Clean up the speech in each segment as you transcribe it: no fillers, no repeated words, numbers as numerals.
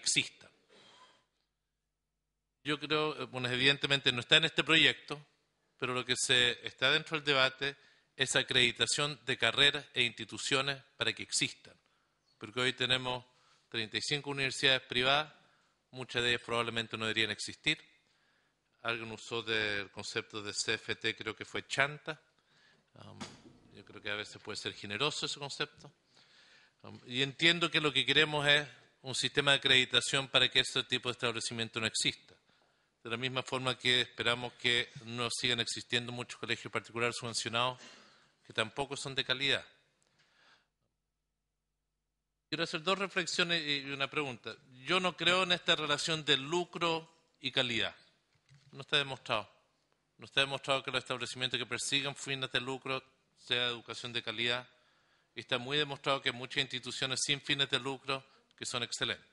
existan. Yo creo, bueno, evidentemente no está en este proyecto, pero lo que está dentro del debate es acreditación de carreras e instituciones para que existan. Porque hoy tenemos 35 universidades privadas, muchas de ellas probablemente no deberían existir. Alguien usó del concepto de CFT, creo que fue chanta. Yo creo que a veces puede ser generoso ese concepto. Y entiendo que lo que queremos es un sistema de acreditación para que este tipo de establecimiento no exista. De la misma forma que esperamos que no sigan existiendo muchos colegios particulares subvencionados que tampoco son de calidad. Quiero hacer dos reflexiones y una pregunta. Yo no creo en esta relación de lucro y calidad. No está demostrado. No está demostrado que los establecimientos que persigan fines de lucro sea educación de calidad. Y está muy demostrado que hay muchas instituciones sin fines de lucro que son excelentes.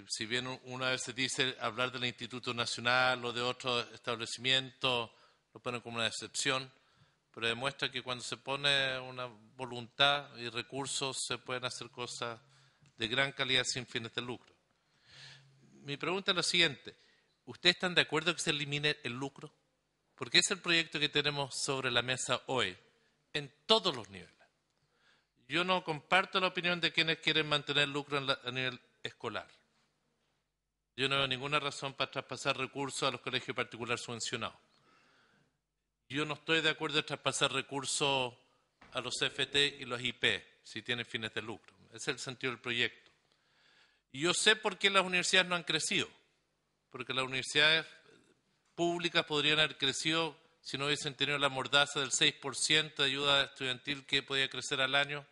Si bien una vez se dice hablar del Instituto Nacional o de otros establecimientos, lo ponen como una excepción, pero demuestra que cuando se pone una voluntad y recursos se pueden hacer cosas de gran calidad sin fines de lucro. Mi pregunta es la siguiente. ¿Ustedes están de acuerdo que se elimine el lucro? Porque es el proyecto que tenemos sobre la mesa hoy, en todos los niveles. Yo no comparto la opinión de quienes quieren mantener lucro a nivel escolar. Yo no veo ninguna razón para traspasar recursos a los colegios particulares subvencionados. Yo no estoy de acuerdo en traspasar recursos a los CFT y los IP, si tienen fines de lucro. Ese es el sentido del proyecto. Y yo sé por qué las universidades no han crecido. Porque las universidades públicas podrían haber crecido si no hubiesen tenido la mordaza del 6% de ayuda estudiantil que podía crecer al año,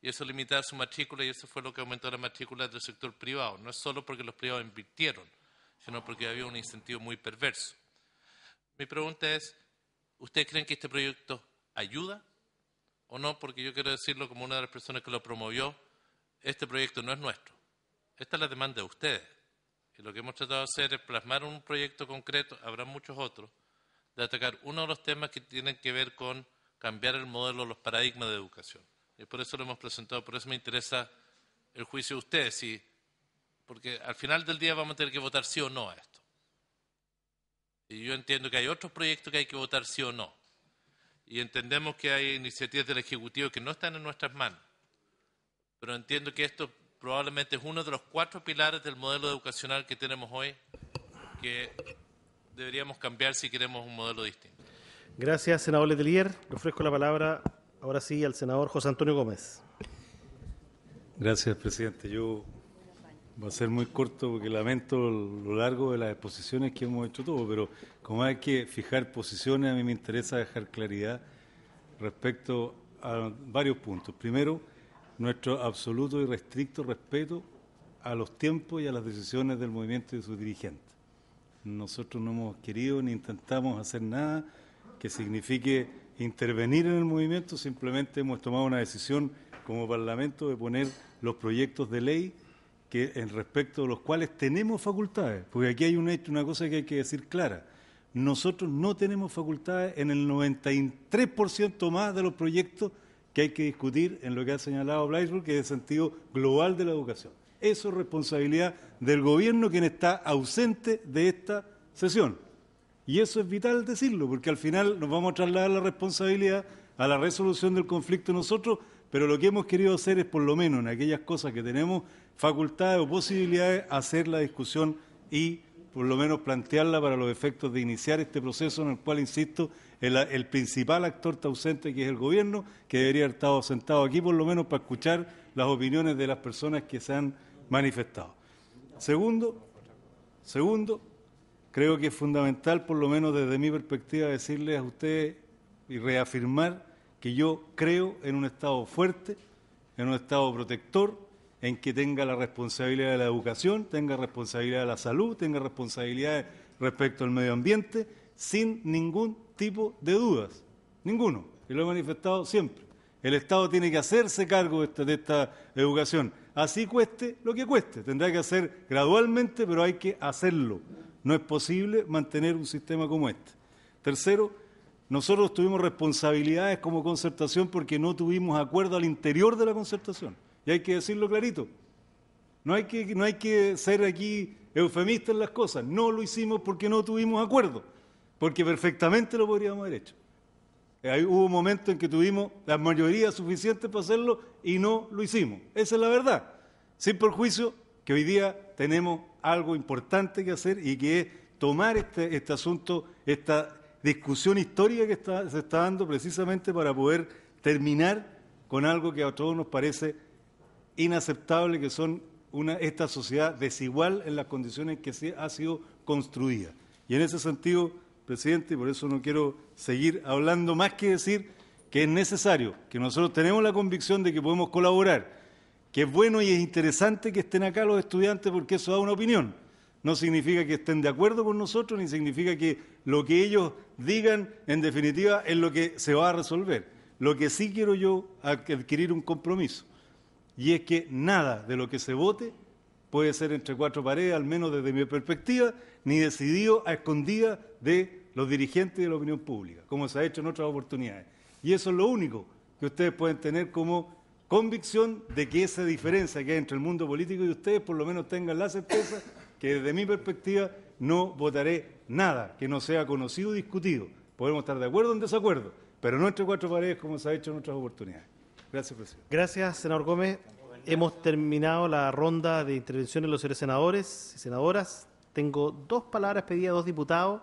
y eso limitaba su matrícula, y eso fue lo que aumentó la matrícula del sector privado. No es solo porque los privados invirtieron, sino porque había un incentivo muy perverso. Mi pregunta es, ¿ustedes creen que este proyecto ayuda o no? Porque yo quiero decirlo como una de las personas que lo promovió, este proyecto no es nuestro. Esta es la demanda de ustedes. Y lo que hemos tratado de hacer es plasmar un proyecto concreto, habrá muchos otros, de atacar uno de los temas que tienen que ver con cambiar el modelo, los paradigmas de educación. Y por eso lo hemos presentado, por eso me interesa el juicio de ustedes, porque al final del día vamos a tener que votar sí o no a esto. Y yo entiendo que hay otros proyectos que hay que votar sí o no. Y entendemos que hay iniciativas del Ejecutivo que no están en nuestras manos. Pero entiendo que esto probablemente es uno de los 4 pilares del modelo educacional que tenemos hoy, que deberíamos cambiar si queremos un modelo distinto. Gracias, senador Letelier. Le ofrezco la palabra ahora sí al senador José Antonio Gómez. Gracias, presidente. Yo voy a ser muy corto porque lamento lo largo de las exposiciones que hemos hecho todos, pero como hay que fijar posiciones, a mí me interesa dejar claridad respecto a varios puntos. Primero, nuestro absoluto y restricto respeto a los tiempos y a las decisiones del movimiento y de sus dirigentes. Nosotros no hemos querido ni intentamos hacer nada que signifique intervenir en el movimiento, simplemente hemos tomado una decisión como Parlamento de poner los proyectos de ley que en respecto de los cuales tenemos facultades, porque aquí hay una cosa que hay que decir clara. Nosotros no tenemos facultades en el 93% más de los proyectos que hay que discutir en lo que ha señalado Blaisburg, que es el sentido global de la educación. Eso es responsabilidad del gobierno, quien está ausente de esta sesión. Y eso es vital decirlo, porque al final nos vamos a trasladar la responsabilidad a la resolución del conflicto nosotros, pero lo que hemos querido hacer es, por lo menos en aquellas cosas que tenemos facultades o posibilidades, hacer la discusión y por lo menos plantearla para los efectos de iniciar este proceso en el cual, insisto, el principal actor está ausente, que es el gobierno, que debería haber estado sentado aquí por lo menos para escuchar las opiniones de las personas que se han manifestado. Segundo, creo que es fundamental, por lo menos desde mi perspectiva, decirles a ustedes y reafirmar que yo creo en un Estado fuerte, en un Estado protector, en que tenga la responsabilidad de la educación, tenga responsabilidad de la salud, tenga responsabilidad respecto al medio ambiente, sin ningún tipo de dudas, ninguno, y lo he manifestado siempre. El Estado tiene que hacerse cargo de esta educación, así cueste lo que cueste, tendrá que hacer gradualmente, pero hay que hacerlo. No es posible mantener un sistema como este. Tercero, nosotros tuvimos responsabilidades como concertación porque no tuvimos acuerdo al interior de la concertación. Y hay que decirlo clarito. No hay que ser aquí eufemistas en las cosas. No lo hicimos porque no tuvimos acuerdo, porque perfectamente lo podríamos haber hecho. Hubo momentos en que tuvimos la mayoría suficiente para hacerlo y no lo hicimos. Esa es la verdad. Sin perjuicio que hoy día tenemos algo importante que hacer y que es tomar este asunto, esta discusión histórica que se está dando precisamente para poder terminar con algo que a todos nos parece inaceptable, que son esta sociedad desigual en las condiciones en que ha sido construida. Y en ese sentido, presidente, y por eso no quiero seguir hablando más que decir que es necesario, que nosotros tenemos la convicción de que podemos colaborar, que es bueno y es interesante que estén acá los estudiantes porque eso da una opinión. No significa que estén de acuerdo con nosotros, ni significa que lo que ellos digan, en definitiva, es lo que se va a resolver. Lo que sí quiero yo adquirir un compromiso, y es que nada de lo que se vote puede ser entre cuatro paredes, al menos desde mi perspectiva, ni decidido a escondidas de los dirigentes y de la opinión pública, como se ha hecho en otras oportunidades. Y eso es lo único que ustedes pueden tener como convicción de que esa diferencia que hay entre el mundo político y ustedes, por lo menos tengan la certeza que desde mi perspectiva no votaré nada que no sea conocido y discutido. Podemos estar de acuerdo o en desacuerdo, pero no entre cuatro paredes como se ha hecho en otras oportunidades. Gracias, presidente. Gracias, senador Gómez. Hemos terminado la ronda de intervenciones de los señores senadores y senadoras. Tengo dos palabras pedidas a dos diputados.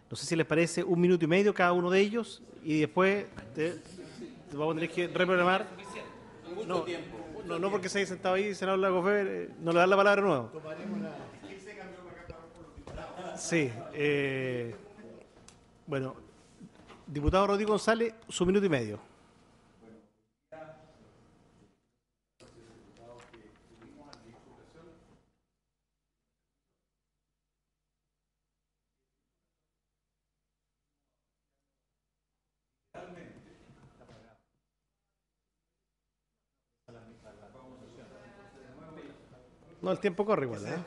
No sé si les parece 1 minuto y medio cada uno de ellos y después vamos a tener que reprogramar. No porque se haya sentado ahí, senador Lagos-Weber, no le dan la palabra de nuevo. Sí. Bueno, diputado Rodrigo González, su minuto y medio. No, el tiempo corre igual.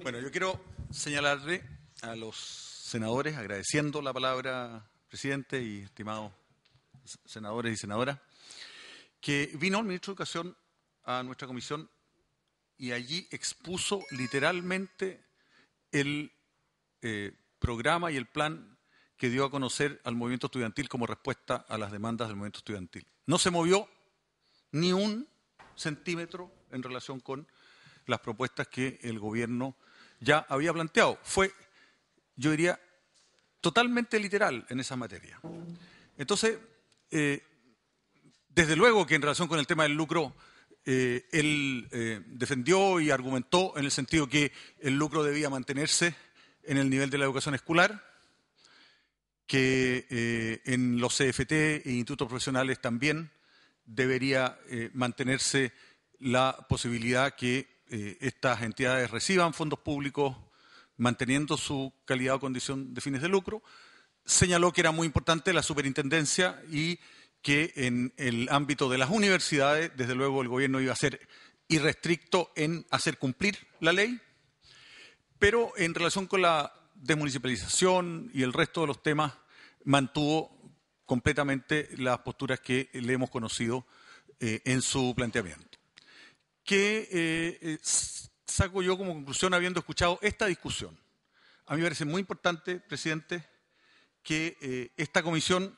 Bueno, yo quiero señalarle a los senadores, agradeciendo la palabra, presidente y estimados senadores y senadoras, que vino el ministro de Educación a nuestra comisión y allí expuso literalmente el programa y el plan que dio a conocer al movimiento estudiantil como respuesta a las demandas del movimiento estudiantil. No se movió ni un centímetro en relación con las propuestas que el gobierno ya había planteado. Fue, yo diría, totalmente literal en esa materia. Entonces, desde luego que en relación con el tema del lucro, él defendió y argumentó en el sentido que el lucro debía mantenerse en el nivel de la educación escolar, que en los CFT e institutos profesionales también debería mantenerse la posibilidad que estas entidades reciban fondos públicos manteniendo su calidad o condición de fines de lucro. Señaló que era muy importante la superintendencia y que en el ámbito de las universidades, desde luego, el gobierno iba a ser irrestricto en hacer cumplir la ley, pero en relación con la desmunicipalización y el resto de los temas mantuvo completamente las posturas que le hemos conocido en su planteamiento. ¿Qué saco yo como conclusión habiendo escuchado esta discusión? A mí me parece muy importante, presidente, que esta comisión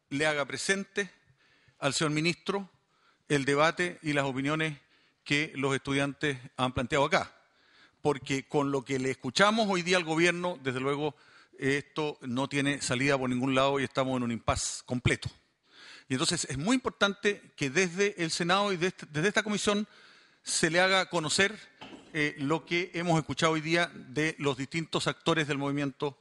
le haga presente al señor ministro el debate y las opiniones que los estudiantes han planteado acá. Porque con lo que le escuchamos hoy día al gobierno, desde luego, esto no tiene salida por ningún lado y estamos en un impasse completo. Y entonces es muy importante que desde el Senado y desde esta comisión se le haga conocer lo que hemos escuchado hoy día de los distintos actores del movimiento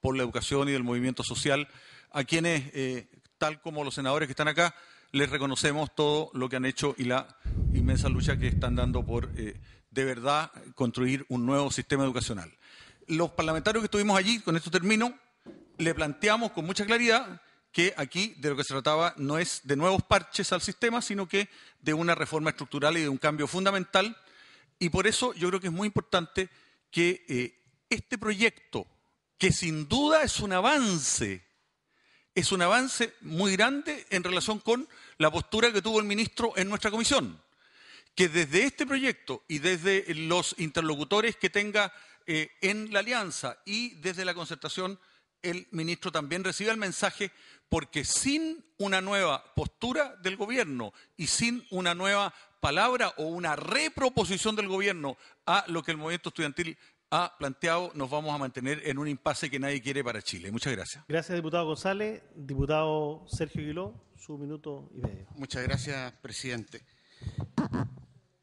por la educación y del movimiento social, a quienes, tal como los senadores que están acá, les reconocemos todo lo que han hecho y la inmensa lucha que están dando por, de verdad, construir un nuevo sistema educacional. Los parlamentarios que estuvimos allí, con esto termino, le planteamos con mucha claridad que aquí de lo que se trataba no es de nuevos parches al sistema, sino que de una reforma estructural y de un cambio fundamental. Y por eso yo creo que es muy importante que este proyecto, que sin duda es un avance es un avance muy grande en relación con la postura que tuvo el ministro en nuestra comisión, que desde este proyecto y desde los interlocutores que tenga en la alianza y desde la concertación, el ministro también recibe el mensaje, porque sin una nueva postura del gobierno y sin una nueva palabra o una reproposición del gobierno a lo que el movimiento estudiantil ha planteado, nos vamos a mantener en un impasse que nadie quiere para Chile. Muchas gracias. Gracias, diputado González. Diputado Sergio Guiló, su minuto y medio. Muchas gracias, presidente.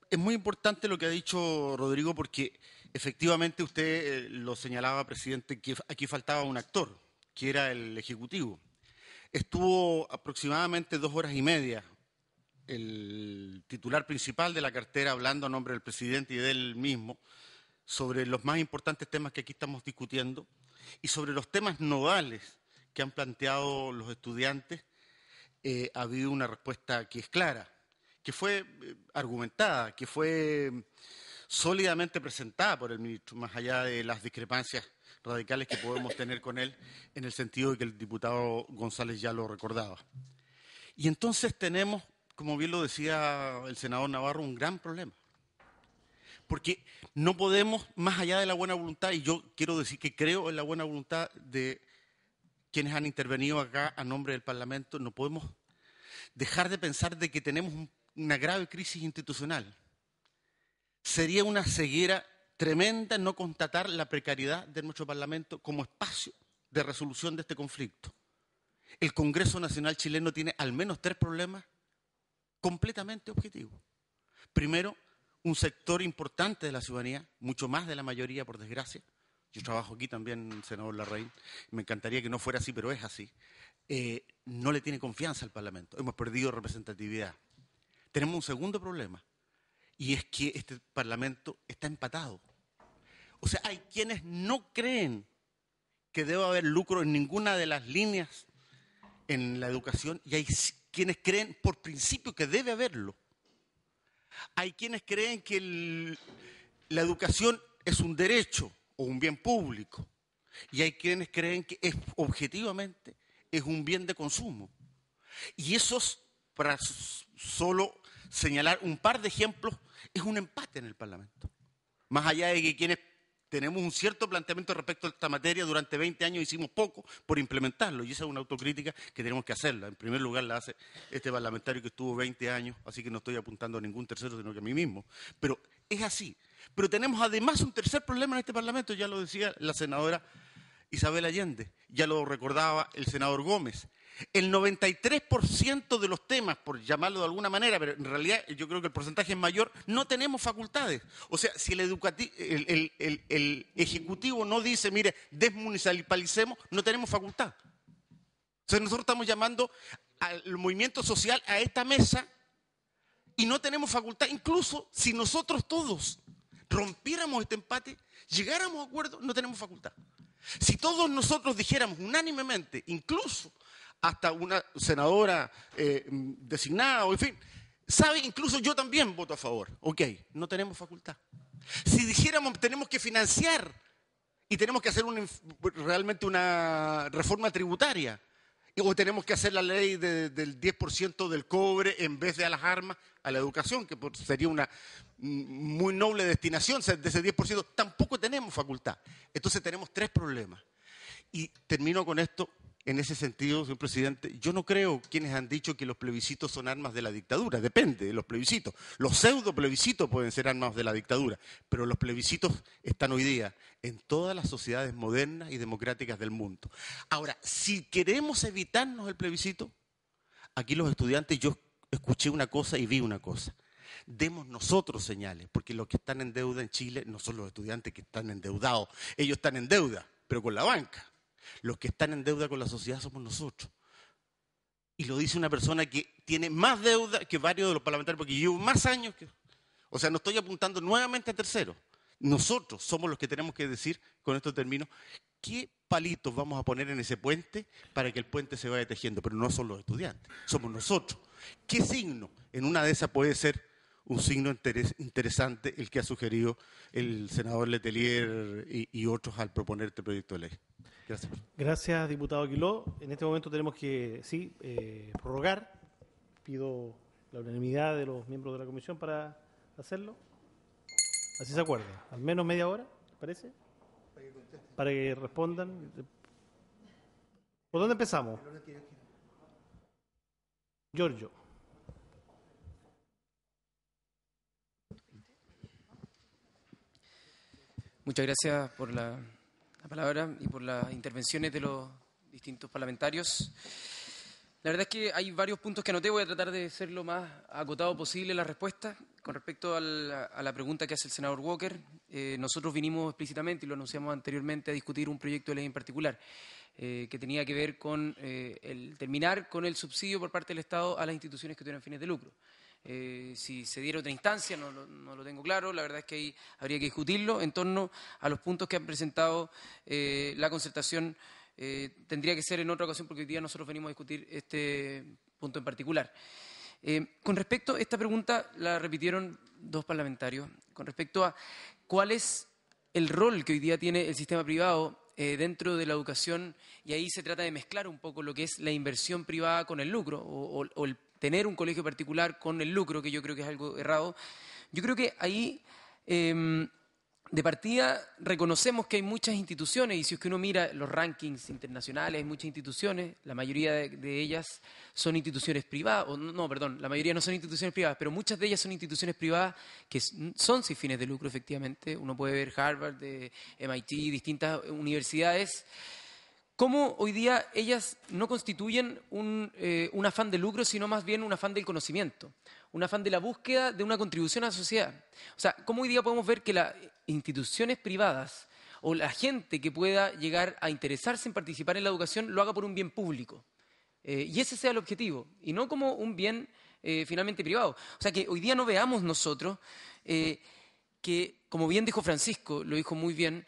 Es muy importante lo que ha dicho Rodrigo, porque efectivamente usted lo señalaba, presidente, que aquí faltaba un actor, que era el Ejecutivo. Estuvo aproximadamente 2 horas y media el titular principal de la cartera hablando a nombre del presidente y de él mismo sobre los más importantes temas que aquí estamos discutiendo y sobre los temas nodales que han planteado los estudiantes. Ha habido una respuesta que es clara, que fue argumentada, que fue sólidamente presentada por el ministro, más allá de las discrepancias radicales que podemos tener con él, en el sentido de que el diputado González ya lo recordaba. Y entonces tenemos, como bien lo decía el senador Navarro, un gran problema. Porque no podemos, más allá de la buena voluntad, y yo quiero decir que creo en la buena voluntad de quienes han intervenido acá a nombre del Parlamento, no podemos dejar de pensar de que tenemos una grave crisis institucional. Sería una ceguera tremenda no constatar la precariedad de nuestro Parlamento como espacio de resolución de este conflicto. El Congreso Nacional chileno tiene al menos 3 problemas completamente objetivos. Primero, un sector importante de la ciudadanía, mucho más de la mayoría, por desgracia. Yo trabajo aquí también, senador Larraín, me encantaría que no fuera así, pero es así. No le tiene confianza al Parlamento, hemos perdido representatividad. Tenemos un segundo problema, y es que este Parlamento está empatado. O sea, hay quienes no creen que deba haber lucro en ninguna de las líneas en la educación, y hay quienes creen por principio que debe haberlo. Hay quienes creen que la educación es un derecho o un bien público, y hay quienes creen que objetivamente es un bien de consumo. Y esos, para solo señalar un par de ejemplos, es un empate en el Parlamento. Más allá de que quienes tenemos un cierto planteamiento respecto a esta materia, durante 20 años hicimos poco por implementarlo, y esa es una autocrítica que tenemos que hacerla. En primer lugar la hace este parlamentario que estuvo 20 años, así que no estoy apuntando a ningún tercero, sino que a mí mismo. Pero es así. Pero tenemos además un tercer problema en este Parlamento, ya lo decía la senadora Isabel Allende, ya lo recordaba el senador Gómez. El 93% de los temas, por llamarlo de alguna manera, pero en realidad yo creo que el porcentaje es mayor, no tenemos facultades. O sea, si el Ejecutivo no dice, mire, desmunicipalicemos, no tenemos facultad. O sea, nosotros estamos llamando al movimiento social a esta mesa y no tenemos facultad. Incluso si nosotros todos rompiéramos este empate, llegáramos a acuerdo, no tenemos facultad. Si todos nosotros dijéramos unánimemente, incluso hasta una senadora designada, o en fin, sabe, incluso yo también voto a favor. Ok, no tenemos facultad. Si dijéramos tenemos que financiar y tenemos que hacer realmente una reforma tributaria, o tenemos que hacer la ley del 10% del cobre en vez de a las armas, a la educación, que sería una muy noble destinación de ese 10%, tampoco tenemos facultad. Entonces tenemos 3 problemas. Y termino con esto. En ese sentido, señor presidente, yo no creo quienes han dicho que los plebiscitos son armas de la dictadura. Depende de los plebiscitos. Los pseudo plebiscitos pueden ser armas de la dictadura, pero los plebiscitos están hoy día en todas las sociedades modernas y democráticas del mundo. Ahora, si queremos evitarnos el plebiscito, aquí los estudiantes, yo escuché una cosa y vi una cosa. Demos nosotros señales, porque los que están en deuda en Chile no son los estudiantes que están endeudados. Ellos están en deuda, pero con la banca. Los que están en deuda con la sociedad somos nosotros. Y lo dice una persona que tiene más deuda que varios de los parlamentarios, porque llevo más años que... O sea, no estoy apuntando nuevamente a terceros. Nosotros somos los que tenemos que decir, con estos términos, qué palitos vamos a poner en ese puente para que el puente se vaya tejiendo. Pero no son los estudiantes, somos nosotros. ¿Qué signo? En una de esas puede ser un signo interesante el que ha sugerido el senador Letelier y otros al proponer este proyecto de ley. Gracias. Gracias, diputado Aguiló. En este momento tenemos que, prorrogar. Pido la unanimidad de los miembros de la comisión para hacerlo. Así se acuerda. Al menos media hora, ¿parece? Para que respondan. ¿Por dónde empezamos? Giorgio. Muchas gracias por la palabra y por las intervenciones de los distintos parlamentarios. La verdad es que hay varios puntos que anoté, voy a tratar de ser lo más acotado posible la respuesta. Con respecto a la pregunta que hace el senador Walker, nosotros vinimos explícitamente, y lo anunciamos anteriormente, a discutir un proyecto de ley en particular, que tenía que ver con el terminar con el subsidio por parte del Estado a las instituciones que tuvieran fines de lucro. Si se diera otra instancia, no lo tengo claro, la verdad es que ahí habría que discutirlo en torno a los puntos que han presentado la concertación. Tendría que ser en otra ocasión porque hoy día nosotros venimos a discutir este punto en particular. Con respecto a esta pregunta, la repitieron dos parlamentarios, con respecto a cuál es el rol que hoy día tiene el sistema privado dentro de la educación, y ahí se trata de mezclar un poco lo que es la inversión privada con el lucro, o el tener un colegio particular con el lucro, que yo creo que es algo errado. Yo creo que ahí, de partida, reconocemos que hay muchas instituciones, y si es que uno mira los rankings internacionales, hay muchas instituciones, la mayoría de ellas son instituciones privadas, la mayoría no son instituciones privadas, pero muchas de ellas son instituciones privadas que son sin fines de lucro, efectivamente. Uno puede ver Harvard, MIT, distintas universidades. ¿Cómo hoy día ellas no constituyen un afán de lucro, sino más bien un afán del conocimiento, un afán de la búsqueda de una contribución a la sociedad? O sea, ¿cómo hoy día podemos ver que las instituciones privadas o la gente que pueda llegar a interesarse en participar en la educación lo haga por un bien público? Y ese sea el objetivo, y no como un bien finalmente privado. O sea, que hoy día no veamos nosotros que, como bien dijo Francisco, lo dijo muy bien,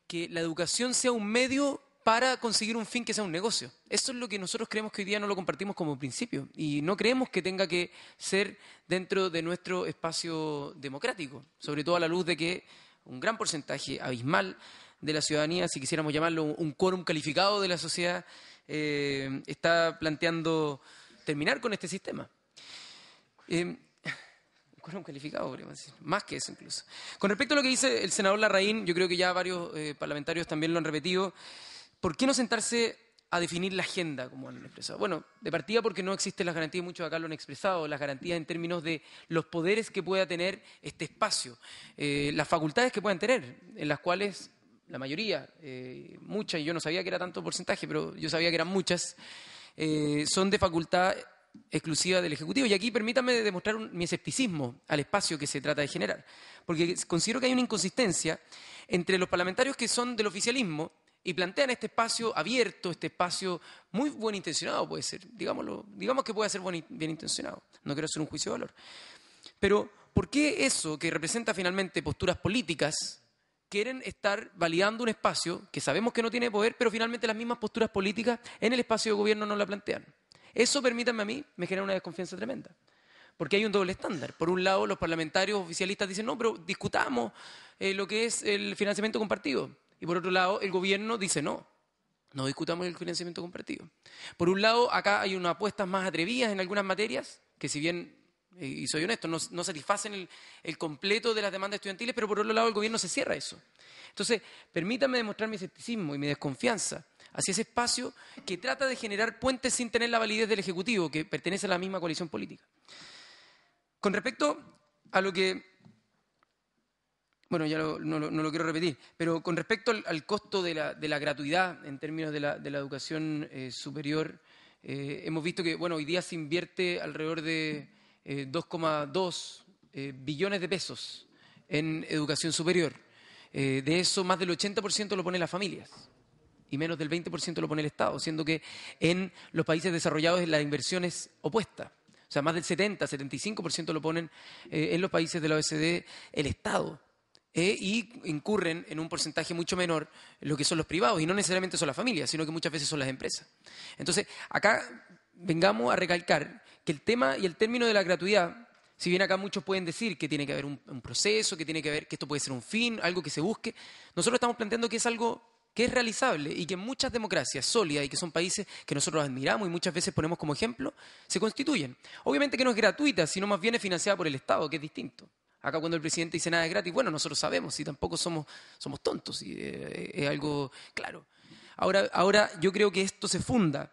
que la educación sea un medio para conseguir un fin que sea un negocio. Eso es lo que nosotros creemos que hoy día no lo compartimos como principio, y no creemos que tenga que ser dentro de nuestro espacio democrático, sobre todo a la luz de que un gran porcentaje abismal de la ciudadanía, si quisiéramos llamarlo un quórum calificado de la sociedad, está planteando terminar con este sistema. Un calificado, podríamos decir, más que eso incluso. Con respecto a lo que dice el senador Larraín, yo creo que ya varios parlamentarios también lo han repetido. ¿Por qué no sentarse a definir la agenda, como han expresado? Bueno, de partida porque no existen las garantías, muchos acá lo han expresado, las garantías en términos de los poderes que pueda tener este espacio, las facultades que puedan tener, en las cuales la mayoría, muchas, y yo no sabía que era tanto porcentaje, pero yo sabía que eran muchas, son de facultad exclusiva del Ejecutivo. Y aquí permítanme demostrar mi escepticismo al espacio que se trata de generar, porque considero que hay una inconsistencia entre los parlamentarios que son del oficialismo y plantean este espacio abierto, este espacio muy buen intencionado, puede ser, digamos que puede ser bien intencionado, no quiero hacer un juicio de valor. Pero, ¿por qué eso que representa finalmente posturas políticas quieren estar validando un espacio que sabemos que no tiene poder, pero finalmente las mismas posturas políticas en el espacio de gobierno no la plantean? Eso, permítanme a mí, me genera una desconfianza tremenda, porque hay un doble estándar. Por un lado, los parlamentarios oficialistas dicen, no, pero discutamos lo que es el financiamiento compartido. Y por otro lado, el gobierno dice, no discutamos el financiamiento compartido. Por un lado, acá hay unas apuestas más atrevidas en algunas materias, que si bien, y soy honesto, no satisfacen el completo de las demandas estudiantiles, pero por otro lado el gobierno se cierra eso. Entonces, permítanme demostrar mi escepticismo y mi desconfianza hacia ese espacio que trata de generar puentes sin tener la validez del Ejecutivo, que pertenece a la misma coalición política. Con respecto a lo que... Bueno, ya no lo quiero repetir, pero con respecto al costo de la gratuidad en términos de la educación superior, hemos visto que hoy día se invierte alrededor de 2,2 billones de pesos en educación superior. De eso, más del 80% lo ponen las familias y menos del 20% lo pone el Estado, siendo que en los países desarrollados la inversión es opuesta. O sea, más del 75% lo ponen en los países de la OECD el Estado. Y incurren en un porcentaje mucho menor lo que son los privados, y no necesariamente son las familias, sino que muchas veces son las empresas. Entonces, acá vengamos a recalcar que el tema y el término de la gratuidad, si bien acá muchos pueden decir que tiene que haber un proceso, que tiene que haber, que esto puede ser un fin, algo que se busque, nosotros estamos planteando que es algo que es realizable y que en muchas democracias sólidas y que son países que nosotros admiramos y muchas veces ponemos como ejemplo, se constituyen. Obviamente que no es gratuita, sino más bien es financiada por el Estado, que es distinto. Acá cuando el presidente dice nada es gratis, bueno, nosotros sabemos y tampoco somos tontos, y, es algo claro. Ahora yo creo que esto se funda,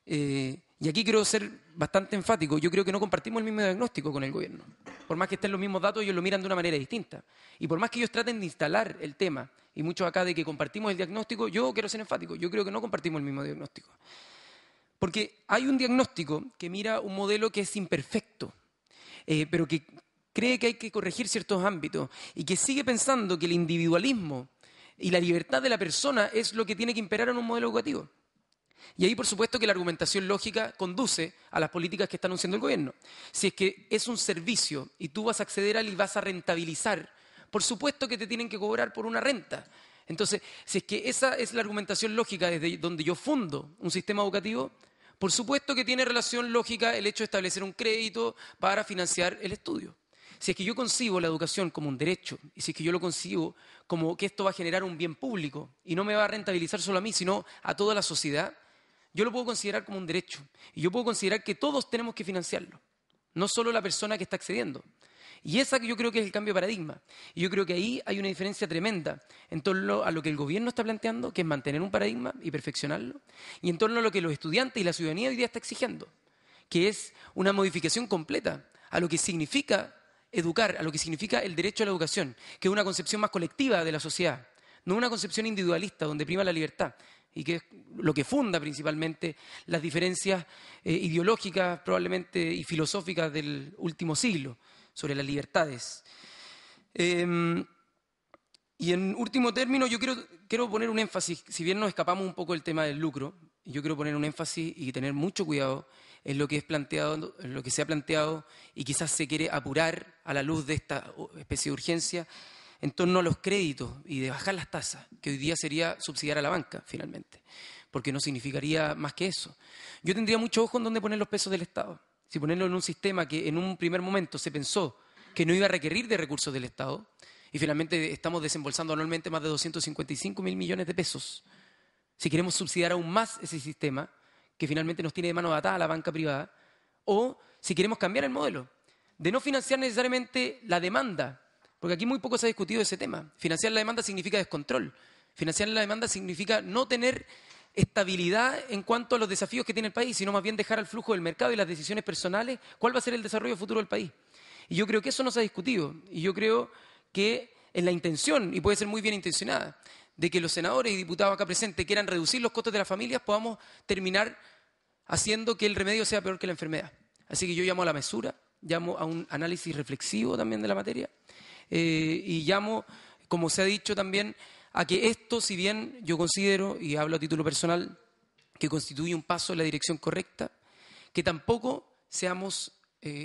y aquí quiero ser bastante enfático, yo creo que no compartimos el mismo diagnóstico con el gobierno. Por más que estén los mismos datos, ellos lo miran de una manera distinta. Y por más que ellos traten de instalar el tema, y muchos acá de que compartimos el diagnóstico, yo quiero ser enfático, yo creo que no compartimos el mismo diagnóstico. Porque hay un diagnóstico que mira un modelo que es imperfecto, pero que cree que hay que corregir ciertos ámbitos y que sigue pensando que el individualismo y la libertad de la persona es lo que tiene que imperar en un modelo educativo. Y ahí, por supuesto, que la argumentación lógica conduce a las políticas que está anunciando el gobierno. Si es que es un servicio y tú vas a acceder a él y vas a rentabilizar, por supuesto que te tienen que cobrar por una renta. Entonces, si es que esa es la argumentación lógica desde donde yo fundo un sistema educativo, por supuesto que tiene relación lógica el hecho de establecer un crédito para financiar el estudio. Si es que yo concibo la educación como un derecho, y si es que yo lo concibo como que esto va a generar un bien público y no me va a rentabilizar solo a mí, sino a toda la sociedad, yo lo puedo considerar como un derecho. Y yo puedo considerar que todos tenemos que financiarlo, no solo la persona que está accediendo. Y esa que yo creo que es el cambio de paradigma. Y yo creo que ahí hay una diferencia tremenda en torno a lo que el gobierno está planteando, que es mantener un paradigma y perfeccionarlo, y en torno a lo que los estudiantes y la ciudadanía hoy día está exigiendo, que es una modificación completa a lo que significa educar, a lo que significa el derecho a la educación, que es una concepción más colectiva de la sociedad, no una concepción individualista donde prima la libertad, y que es lo que funda principalmente las diferencias ideológicas probablemente y filosóficas del último siglo sobre las libertades. Y en último término yo quiero poner un énfasis, si bien nos escapamos un poco del tema del lucro, yo quiero poner un énfasis y tener mucho cuidado en lo que es planteado, en lo que se ha planteado y quizás se quiere apurar a la luz de esta especie de urgencia en torno a los créditos y de bajar las tasas, que hoy día sería subsidiar a la banca, finalmente, porque no significaría más que eso. Yo tendría mucho ojo en dónde poner los pesos del Estado. Si ponerlo en un sistema que en un primer momento se pensó que no iba a requerir de recursos del Estado, y finalmente estamos desembolsando anualmente más de 255.000 millones de pesos. Si queremos subsidiar aún más ese sistema, que finalmente nos tiene de mano atada a la banca privada, o si queremos cambiar el modelo, de no financiar necesariamente la demanda, porque aquí muy poco se ha discutido ese tema. Financiar la demanda significa descontrol. Financiar la demanda significa no tener estabilidad en cuanto a los desafíos que tiene el país, sino más bien dejar al flujo del mercado y las decisiones personales cuál va a ser el desarrollo futuro del país. Y yo creo que eso no se ha discutido. Y yo creo que en la intención, y puede ser muy bien intencionada, de que los senadores y diputados acá presentes quieran reducir los costos de las familias, podamos terminar haciendo que el remedio sea peor que la enfermedad. Así que yo llamo a la mesura, llamo a un análisis reflexivo también de la materia, y llamo, como se ha dicho también, a que esto, si bien yo considero, y hablo a título personal, que constituye un paso en la dirección correcta, que tampoco seamos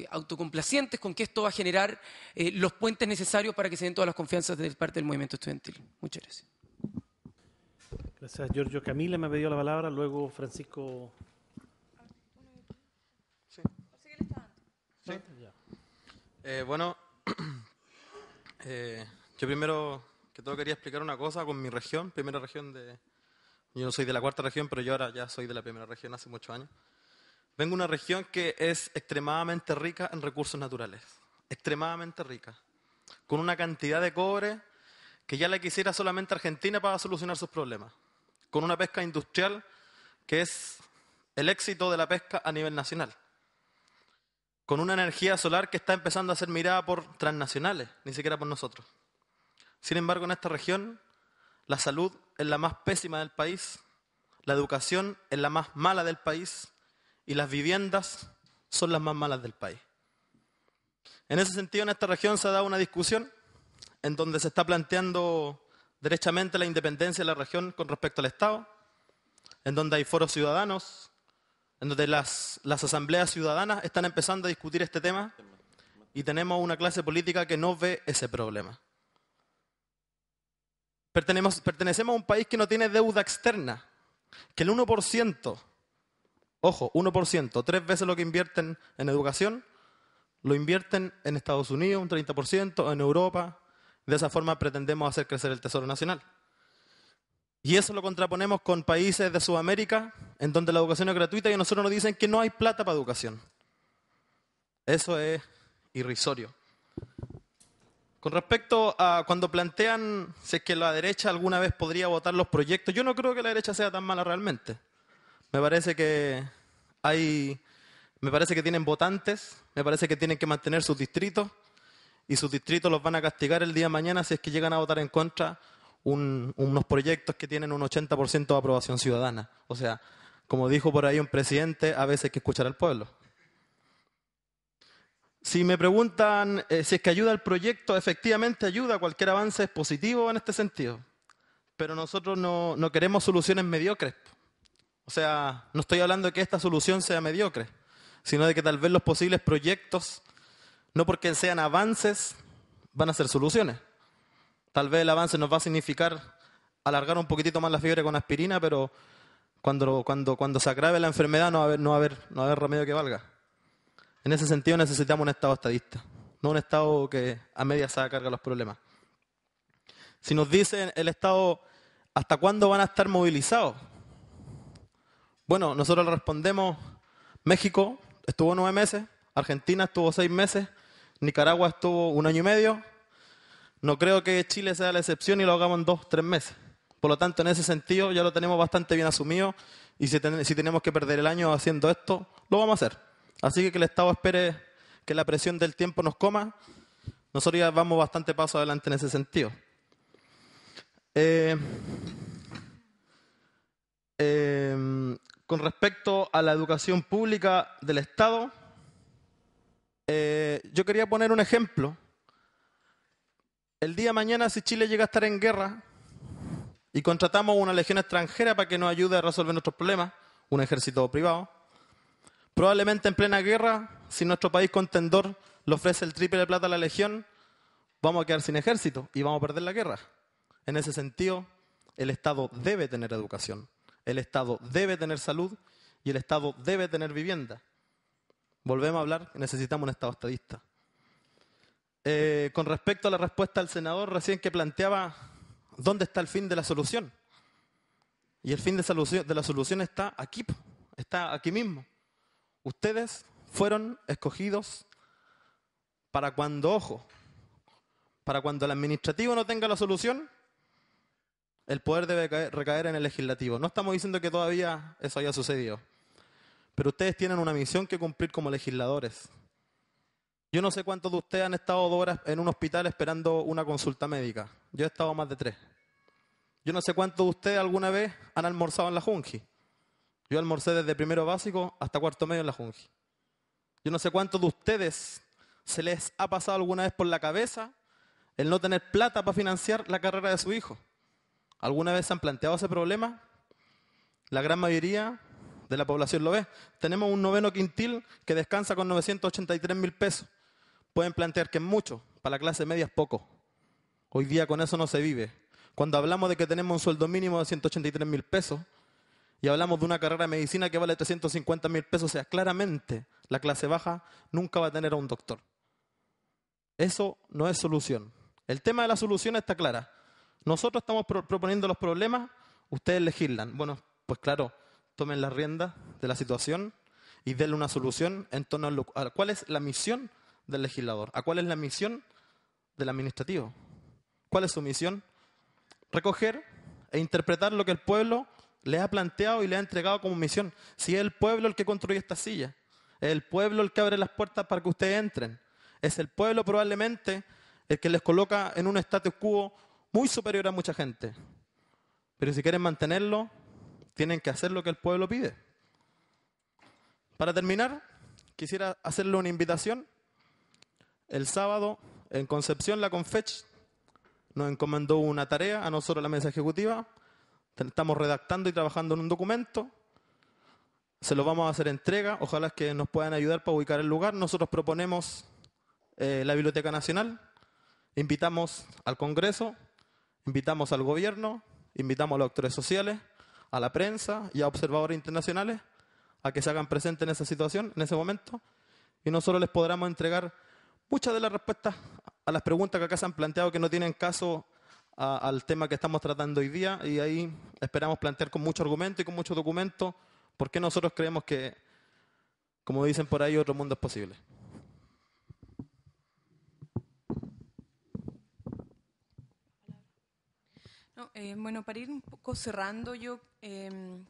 autocomplacientes con que esto va a generar los puentes necesarios para que se den todas las confianzas de parte del movimiento estudiantil. Muchas gracias. Gracias, Giorgio. Camila me ha pedido la palabra, luego Francisco. Sí. Bueno, yo primero que todo quería explicar una cosa con mi región, primera región de... Yo no soy de la cuarta región, pero yo ahora ya soy de la primera región hace muchos años. Vengo de una región que es extremadamente rica en recursos naturales, extremadamente rica, con una cantidad de cobre que ya le quisiera solamente Argentina para solucionar sus problemas, con una pesca industrial que es el éxito de la pesca a nivel nacional, con una energía solar que está empezando a ser mirada por transnacionales, ni siquiera por nosotros. Sin embargo, en esta región, la salud es la más pésima del país, la educación es la más mala del país y las viviendas son las más malas del país. En ese sentido, en esta región se ha dado una discusión en donde se está planteando derechamente la independencia de la región con respecto al Estado, en donde hay foros ciudadanos, en donde las asambleas ciudadanas están empezando a discutir este tema y tenemos una clase política que no ve ese problema. Pertenecemos a un país que no tiene deuda externa, que el 1%, ojo, 1%, 3 veces lo que invierten en educación, lo invierten en Estados Unidos, un 30%, en Europa. De esa forma pretendemos hacer crecer el Tesoro Nacional. Y eso lo contraponemos con países de Sudamérica, en donde la educación es gratuita y a nosotros nos dicen que no hay plata para educación. Eso es irrisorio. Con respecto a cuando plantean si es que la derecha alguna vez podría votar los proyectos, yo no creo que la derecha sea tan mala realmente. Me parece que tienen votantes, me parece que tienen que mantener sus distritos y sus distritos los van a castigar el día de mañana si es que llegan a votar en contra unos proyectos que tienen un 80% de aprobación ciudadana. O sea, como dijo por ahí un presidente, a veces hay que escuchar al pueblo. Si me preguntan si es que ayuda al proyecto, efectivamente ayuda, cualquier avance es positivo en este sentido. Pero nosotros no queremos soluciones mediocres. O sea, no estoy hablando de que esta solución sea mediocre, sino de que tal vez los posibles proyectos, no porque sean avances, van a ser soluciones. Tal vez el avance nos va a significar alargar un poquitito más la fiebre con aspirina, pero cuando se agrave la enfermedad no va a haber remedio que valga. En ese sentido necesitamos un Estado estadista, no un Estado que a medias se haga cargo de los problemas. Si nos dicen el Estado, ¿hasta cuándo van a estar movilizados? Bueno, nosotros le respondemos, México estuvo 9 meses, Argentina estuvo 6 meses, Nicaragua estuvo 1 año y medio. No creo que Chile sea la excepción y lo hagamos en 2-3 meses. Por lo tanto, en ese sentido ya lo tenemos bastante bien asumido y si tenemos que perder el año haciendo esto, lo vamos a hacer. Así que el Estado espere que la presión del tiempo nos coma. Nosotros ya vamos bastante paso adelante en ese sentido. Con respecto a la educación pública del Estado, yo quería poner un ejemplo. El día de mañana, si Chile llega a estar en guerra y contratamos una legión extranjera para que nos ayude a resolver nuestros problemas, un ejército privado, probablemente en plena guerra, si nuestro país contendor le ofrece el triple de plata a la legión, vamos a quedar sin ejército y vamos a perder la guerra. En ese sentido, el Estado debe tener educación, el Estado debe tener salud y el Estado debe tener vivienda. Volvemos a hablar, necesitamos un Estado estadista. Con respecto a la respuesta al senador recién que planteaba dónde está el fin de la solución. Y el fin de la solución está aquí mismo. Ustedes fueron escogidos para cuando el administrativo no tenga la solución, el poder debe recaer en el legislativo. No estamos diciendo que todavía eso haya sucedido, pero ustedes tienen una misión que cumplir como legisladores. Yo no sé cuántos de ustedes han estado 2 horas en un hospital esperando una consulta médica. Yo he estado más de 3. Yo no sé cuántos de ustedes alguna vez han almorzado en la Junji. Yo almorcé desde primero básico hasta cuarto medio en la Junji. Yo no sé cuántos de ustedes se les ha pasado alguna vez por la cabeza el no tener plata para financiar la carrera de su hijo. ¿Alguna vez se han planteado ese problema? La gran mayoría de la población lo ve. Tenemos un 9º quintil que descansa con 983.000 pesos. Pueden plantear que es mucho, para la clase media es poco. Hoy día con eso no se vive. Cuando hablamos de que tenemos un sueldo mínimo de 183.000 pesos y hablamos de una carrera de medicina que vale 350.000 pesos, o sea, claramente la clase baja nunca va a tener a un doctor. Eso no es solución. El tema de la solución está clara. Nosotros estamos proponiendo los problemas, ustedes legislan. Bueno, pues claro, tomen las riendas de la situación y denle una solución en torno a cuál es la misión del legislador, a cuál es la misión del administrativo. ¿Cuál es su misión? Recoger e interpretar lo que el pueblo le ha planteado y le ha entregado como misión. Si es el pueblo el que construye esta silla, es el pueblo el que abre las puertas para que ustedes entren, es el pueblo probablemente el que les coloca en un status quo muy superior a mucha gente. Pero si quieren mantenerlo, tienen que hacer lo que el pueblo pide. Para terminar, quisiera hacerle una invitación. El sábado, en Concepción, la Confech nos encomendó una tarea a nosotros, la mesa ejecutiva. Estamos redactando y trabajando en un documento. Se lo vamos a hacer entrega. Ojalá que nos puedan ayudar para ubicar el lugar. Nosotros proponemos la Biblioteca Nacional. Invitamos al Congreso, invitamos al gobierno, invitamos a los actores sociales, a la prensa y a observadores internacionales a que se hagan presentes en esa situación, en ese momento, y nosotros les podremos entregar muchas de las respuestas a las preguntas que acá se han planteado que no tienen caso al tema que estamos tratando hoy día y ahí esperamos plantear con mucho argumento y con mucho documento por qué nosotros creemos que, como dicen por ahí, otro mundo es posible. No, bueno, para ir un poco cerrando, yo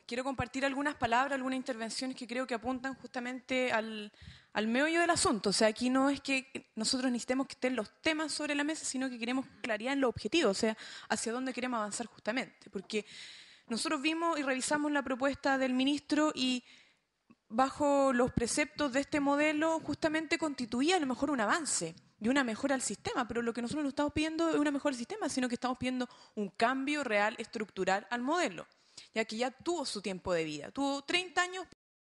quiero compartir algunas palabras, algunas intervenciones que creo que apuntan justamente al meollo del asunto. O sea, aquí no es que nosotros necesitemos que estén los temas sobre la mesa, sino que queremos claridad en los objetivos, o sea, hacia dónde queremos avanzar justamente. Porque nosotros vimos y revisamos la propuesta del ministro y bajo los preceptos de este modelo justamente constituía a lo mejor un avance y una mejora al sistema, pero lo que nosotros no estamos pidiendo es una mejora al sistema, sino que estamos pidiendo un cambio real, estructural al modelo, ya que ya tuvo su tiempo de vida, tuvo 30 años